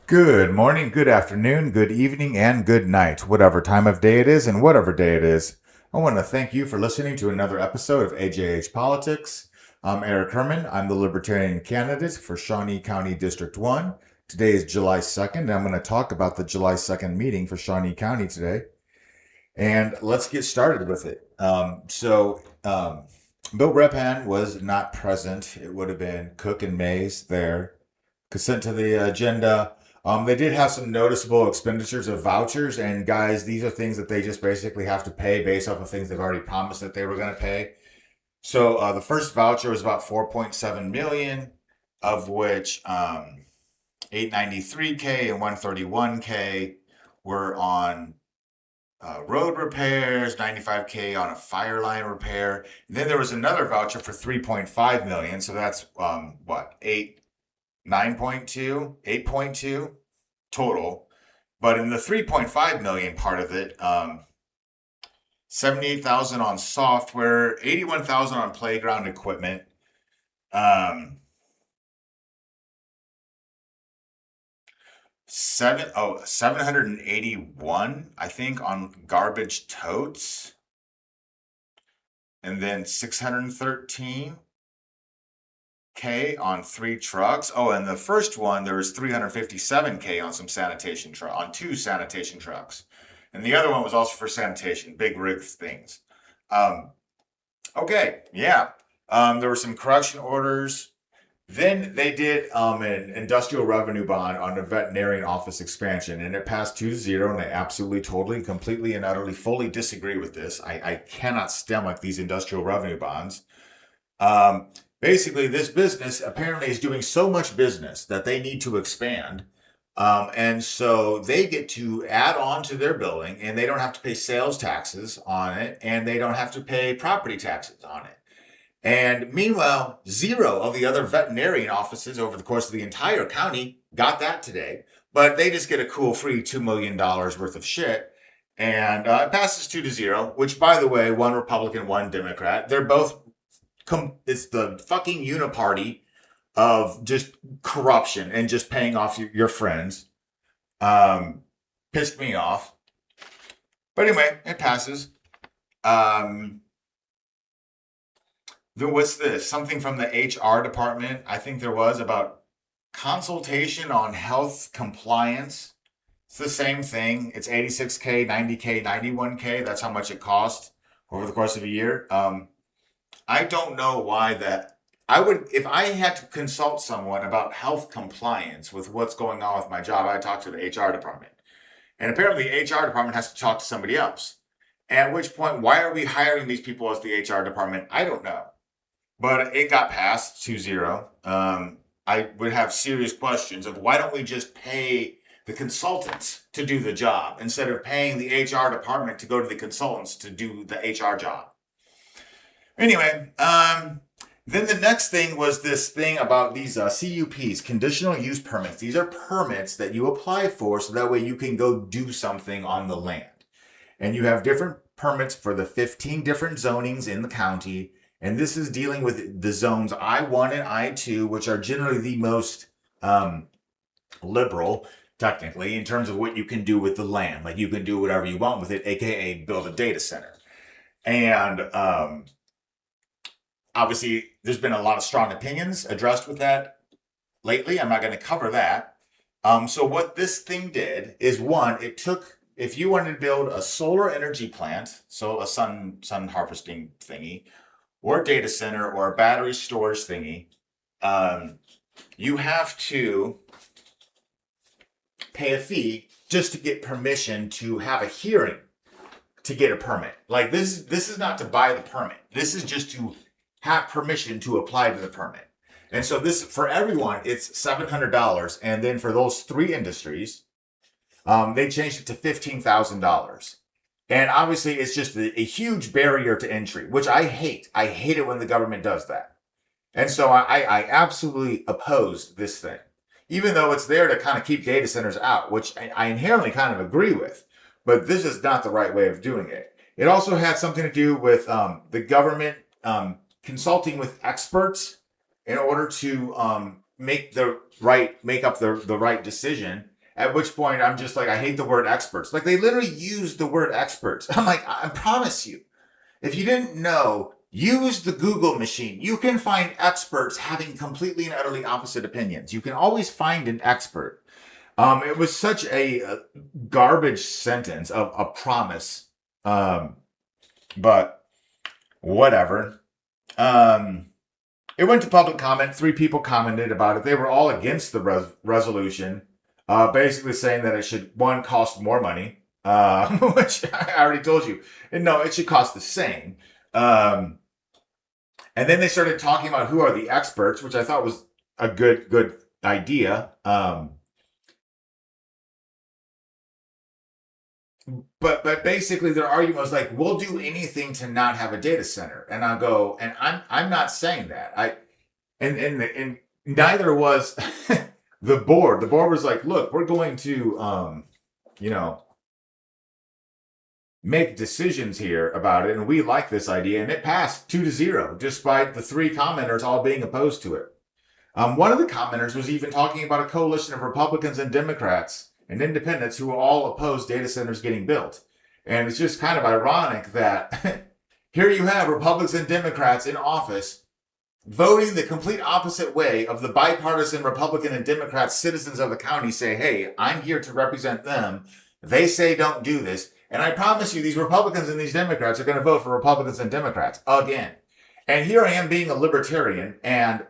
Good morning, good afternoon, good evening, and good night, whatever time of day it is and whatever day it is. I want to thank you for listening to another episode of AJH Politics. I'm Eric Herman. I'm the Libertarian candidate for Shawnee County District 1. Today is July 2nd, and I'm going to talk about the July 2nd meeting for Shawnee County today. And let's get started with it. Bill Repan was not present. It would have been Cook and Mays there. Consent to the agenda. They did have some noticeable expenditures of vouchers, and guys, these are things that they just basically have to pay based off of things they've already promised that they were going to pay. So the first voucher was about 4.7 million, of which 893K and 131K were on road repairs, 95K on a fire line repair. And then there was another voucher for 3.5 million, so that's 8.2 total. But in the 3.5 million part of it, 78,000 on software, 81,000 on playground equipment, 781, I think, on garbage totes, and then 613K on 3 trucks. Oh, and the first one there was 357K on on 2 sanitation trucks, and the other one was also for sanitation, big rig things. Okay, yeah. There were some correction orders. Then they did an industrial revenue bond on the veterinarian office expansion, and it passed 2-0, and I absolutely, totally, completely, and utterly, fully disagree with this. I cannot stomach these industrial revenue bonds. Basically, this business apparently is doing so much business that they need to expand. And so they get to add on to their building, and they don't have to pay sales taxes on it, and they don't have to pay property taxes on it. And meanwhile, 0 of the other veterinarian offices over the course of the entire county got that today. But they just get a cool free $2 million worth of shit. And it passes 2-0, which, by the way, 1 Republican, 1 Democrat. They're both, it's the fucking uniparty of just corruption and just paying off your friends. Pissed me off. But anyway, it passes. What's this? Something from the HR department, I think there was, about consultation on health compliance. It's the same thing. It's 86K, 90K, 91K. That's how much it cost over the course of a year. I don't know why that. If I had to consult someone about health compliance with what's going on with my job, I'd talk to the HR department. And apparently the HR department has to talk to somebody else. At which point, why are we hiring these people as the HR department? I don't know. But it got passed 2-0. I would have serious questions of why don't we just pay the consultants to do the job instead of paying the HR department to go to the consultants to do the HR job. Anyway, then the next thing was this thing about these CUPs, conditional use permits. These are permits that you apply for so that way you can go do something on the land. And you have different permits for the 15 different zonings in the county. And this is dealing with the zones I-1 and I-2, which are generally the most liberal, technically, in terms of what you can do with the land. Like, you can do whatever you want with it, aka build a data center. And obviously, there's been a lot of strong opinions addressed with that lately. I'm not going to cover that. So what this thing did is, one, it took, if you wanted to build a solar energy plant, so a sun harvesting thingy, or a data center, or a battery storage thingy, you have to pay a fee just to get permission to have a hearing to get a permit. Like, this is not to buy the permit. This is just to have permission to apply to the permit. And so this, for everyone, it's $700. And then for those 3 industries, they changed it to $15,000. And obviously, it's just a huge barrier to entry, which I hate. I hate it when the government does that. And so I absolutely oppose this thing, even though it's there to kind of keep data centers out, which I inherently kind of agree with. But this is not the right way of doing it. It also had something to do with the government consulting with experts in order to make up the right decision. At which point I'm just like, I hate the word experts. Like, they literally use the word experts. I'm like, I promise you, if you didn't know, use the Google machine. You can find experts having completely and utterly opposite opinions. You can always find an expert. It was such a garbage sentence of a promise. But whatever. It went to public comment. 3 people commented about it. They were all against the resolution, basically saying that it should, one, cost more money, which I already told you. And no, it should cost the same. And then they started talking about who are the experts, which I thought was a good idea. But basically their argument was like, we'll do anything to not have a data center. And I'll go, and I'm not saying that. And neither was the board. The board was like, look, we're going to make decisions here about it, and we like this idea. And it passed 2-0, despite the 3 commenters all being opposed to it. One of the commenters was even talking about a coalition of Republicans and Democrats and independents who all oppose data centers getting built. And it's just kind of ironic that here you have Republicans and Democrats in office voting the complete opposite way of the bipartisan Republican and Democrat citizens of the county say, hey, I'm here to represent them. They say don't do this. And I promise you, these Republicans and these Democrats are going to vote for Republicans and Democrats again. And here I am being a libertarian and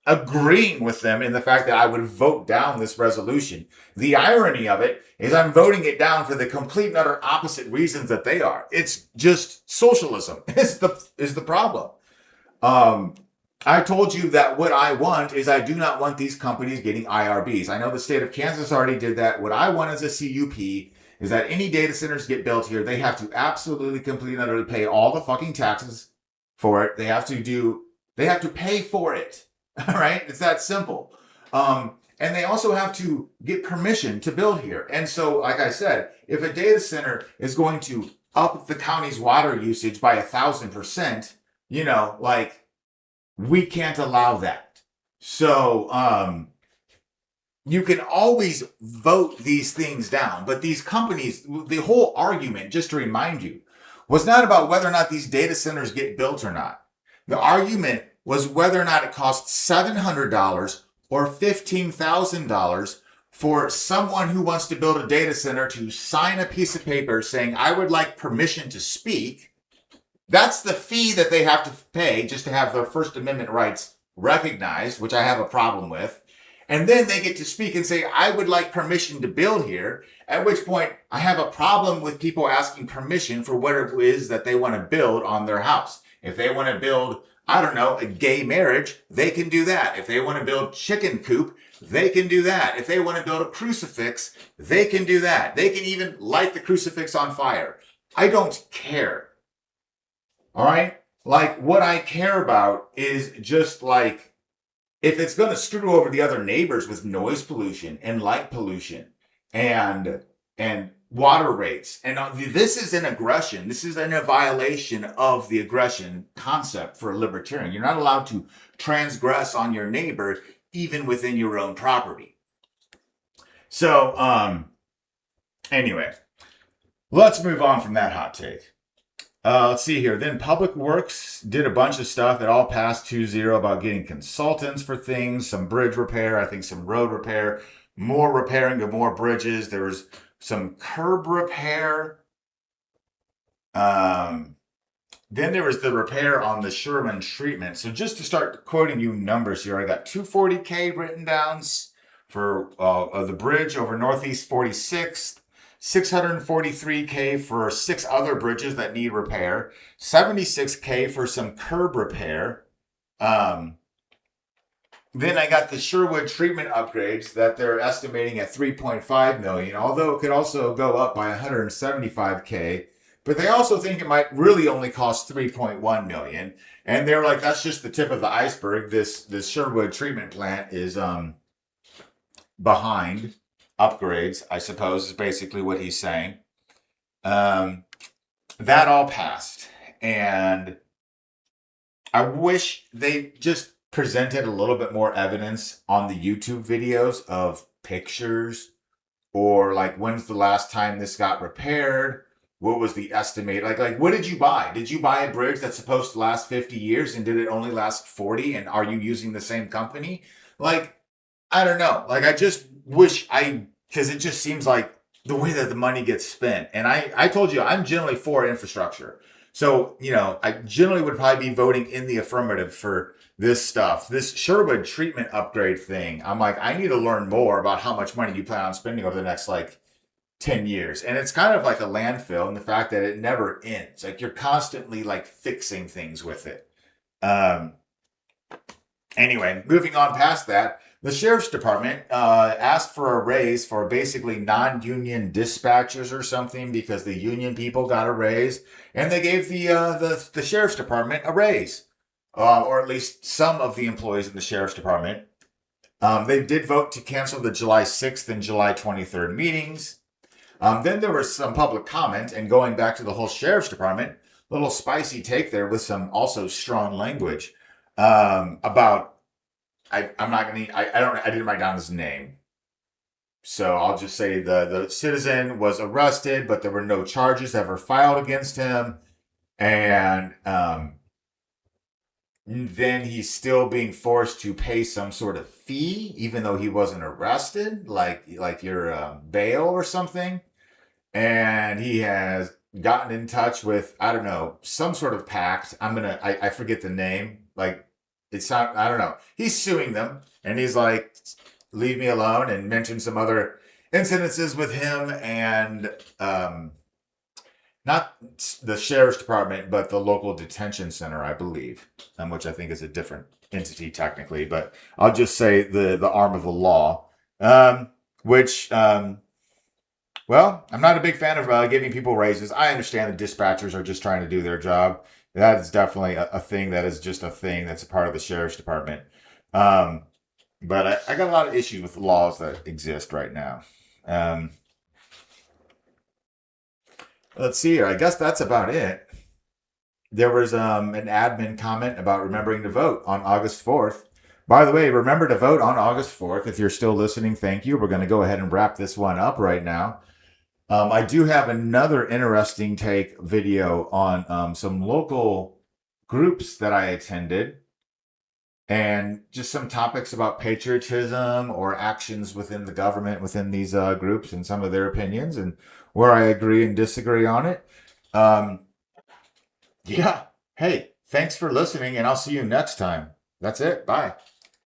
agreeing with them in the fact that I would vote down this resolution. The irony of it is I'm voting it down for the complete and utter opposite reasons that they are. It's just socialism is the problem. I told you that what I want is I do not want these companies getting IRBs. I know the state of Kansas already did that. What I want as a CUP is that any data centers get built here, they have to absolutely, completely, and utterly pay all the fucking taxes for it. They have to pay for it. All right, it's that simple. And they also have to get permission to build here. And so, like I said, if a data center is going to up the county's water usage by 1,000%, we can't allow that. So, you can always vote these things down. But these companies, the whole argument, just to remind you, was not about whether or not these data centers get built or not. The argument was whether or not it costs $700 or $15,000 for someone who wants to build a data center to sign a piece of paper saying, I would like permission to speak. That's the fee that they have to pay just to have their First Amendment rights recognized, which I have a problem with. And then they get to speak and say, I would like permission to build here, at which point I have a problem with people asking permission for what it is that they want to build on their house. If they want to build, I don't know, a gay marriage, they can do that. If they want to build chicken coop, they can do that. If they want to build a crucifix, they can do that. They can even light the crucifix on fire. I don't care. All right? Like, what I care about is just like, if it's going to screw over the other neighbors with noise pollution and light pollution and water rates, and this is an aggression. This is a violation of the aggression concept for a libertarian. You're not allowed to transgress on your neighbor, even within your own property. So, anyway, let's move on from that hot take. Let's see here. Then Public Works did a bunch of stuff. It all passed 2-0 about getting consultants for things, some bridge repair, I think some road repair, more repairing of more bridges. There was some curb repair. Then there was the repair on the Sherman treatment. So just to start quoting you numbers here, I got $240K written down for the bridge over Northeast 46th. $643K for 6 other bridges that need repair, $76K for some curb repair. Then I got the Sherwood treatment upgrades that they're estimating at $3.5 million, although it could also go up by $175K. But they also think it might really only cost $3.1 million. And they're like, that's just the tip of the iceberg. This Sherwood treatment plant is behind upgrades, I suppose, is basically what he's saying. That all passed. And I wish they just presented a little bit more evidence on the YouTube videos of pictures or like when's the last time this got repaired? What was the estimate? Like what did you buy? Did you buy a bridge that's supposed to last 50 years and did it only last 40? And are you using the same company? Like, I don't know. Like, I just wish because it just seems like the way that the money gets spent. And I told you, I'm generally for infrastructure. So, I generally would probably be voting in the affirmative for this stuff. This Sherwood treatment upgrade thing. I'm like, I need to learn more about how much money you plan on spending over the next, like, 10 years. And it's kind of like a landfill in the fact that it never ends. Like, you're constantly, like, fixing things with it. Um, Anyway, moving on past that, the sheriff's department asked for a raise for basically non-union dispatchers or something because the union people got a raise, and they gave the sheriff's department a raise, or at least some of the employees in the sheriff's department. They did vote to cancel the July 6th and July 23rd meetings. Then there was some public comment, and going back to the whole sheriff's department, little spicy take there with some also strong language about I'm not gonna I didn't write down his name. So I'll just say the citizen was arrested, but there were no charges ever filed against him. And then he's still being forced to pay some sort of fee, even though he wasn't arrested, like your bail or something. And he has gotten in touch with, I don't know, some sort of pact. I forget the name. Like, it's not, I don't know. He's suing them, and he's like, leave me alone, and mentioned some other incidences with him and not the sheriff's department, but the local detention center, I believe, which I think is a different entity technically, but I'll just say the arm of the law, which well, I'm not a big fan of giving people raises. I understand the dispatchers are just trying to do their job. That is definitely a thing that is just a thing that's a part of the sheriff's department. Um, but I got a lot of issues with the laws that exist right now. Um, let's see here. I guess that's about it. There was an admin comment about remembering to vote on August 4th. By the way, remember to vote on August 4th. If you're still listening, thank you. We're going to go ahead and wrap this one up right now. I do have another interesting take video on some local groups that I attended and just some topics about patriotism or actions within the government within these groups and some of their opinions and where I agree and disagree on it. Um, yeah. Hey, thanks for listening, and I'll see you next time. That's it. Bye.